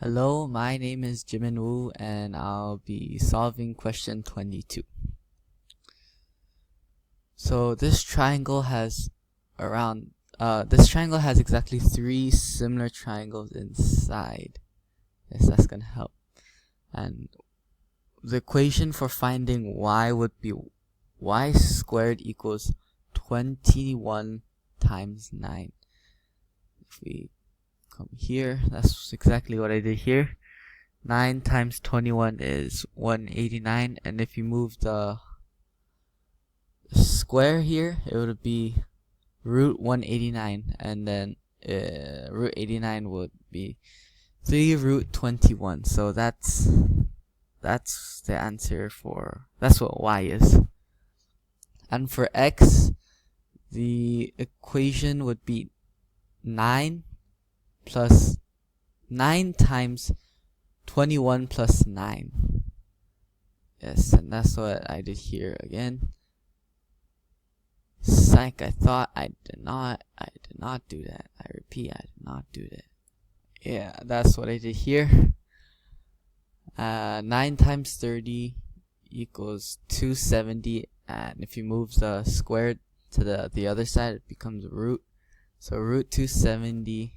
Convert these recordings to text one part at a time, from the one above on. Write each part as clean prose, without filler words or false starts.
Hello, my name is Jimin Woo and I'll be solving question 22. So this triangle has exactly three similar triangles inside. Yes, that's gonna help. And the equation for finding y would be y squared equals 21 times 9. If we come here, that's exactly what I did here. 9 times 21 is 189, and if you move the square here, it would be root 189, and then root 89 would be 3 root 21. So that's the answer that's what y is. And for x, the equation would be 9 times 21 plus 9. Yes, and that's what I did here again. Psych, I thought I did not do that. I repeat, I did not do that. Yeah, that's what I did here. 9 times 30 equals 270, and if you move the square to the other side, it becomes a root. So root 270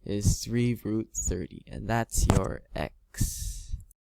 is 3 root 30, and that's your x.